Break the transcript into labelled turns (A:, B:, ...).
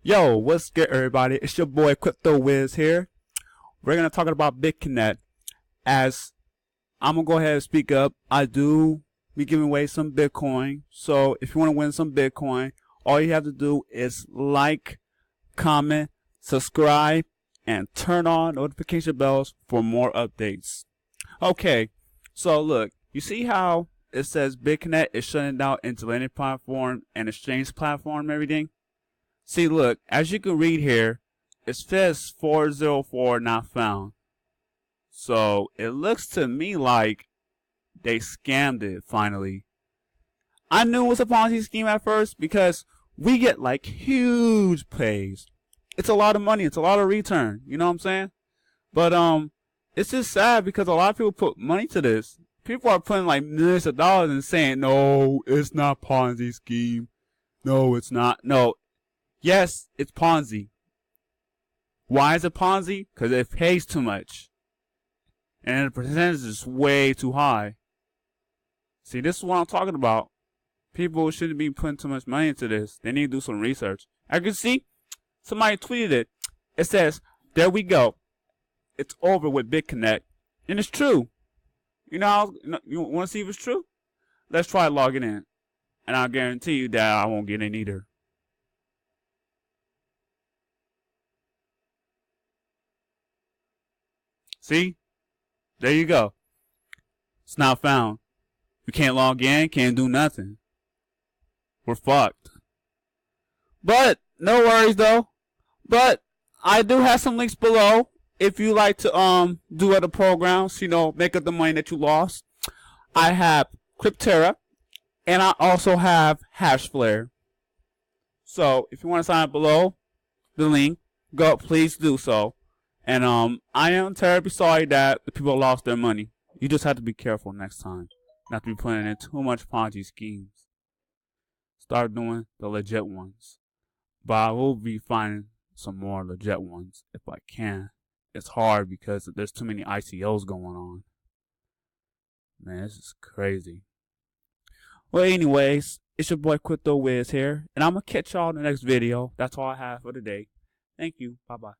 A: Yo, what's good, everybody? It's your boy Crypto Wiz here. We're gonna talk about Bitconnect. As I'm gonna go ahead and speak up, I do be giving away some Bitcoin. So if you want to win some Bitcoin, all you have to do is like, comment, subscribe, and turn on notification bells for more updates. Okay, so look, you see how it says Bitconnect is shutting down its lending platform and exchange platform and everything? See, look, as you can read here, it says 404 not found. So it looks to me like they scammed it finally. I knew it was a Ponzi scheme at first because we get like huge pays. It's a lot of money, it's a lot of return, you know what I'm saying? But it's just sad because a lot of people put money to this. People are putting like millions of dollars and saying, no, it's not Ponzi scheme. No, it's not. No. Yes, it's Ponzi. Why is it Ponzi? Because it pays too much. And the percentage is way too high. See, this is what I'm talking about. People shouldn't be putting too much money into this. They need to do some research. As you can see, somebody tweeted it. It says, there we go. It's over with Bitconnect. And it's true. You want to see if it's true? Let's try logging in. And I'll guarantee you that I won't get in either. See? There you go. It's not found. We can't log in, can't do nothing. We're fucked. But, no worries though. But, I do have some links below. If you like to do other programs, make up the money that you lost. I have Crypterra. And I also have Hashflare. So, if you want to sign up below the link, please do so. And I am terribly sorry that the people lost their money. You just have to be careful next time. Not to be putting in too much Ponzi schemes. Start doing the legit ones. But I will be finding some more legit ones if I can. It's hard because there's too many ICOs going on. Man, this is crazy. Well, anyways, it's your boy Crypto Wiz here. And I'm going to catch y'all in the next video. That's all I have for today. Thank you. Bye-bye.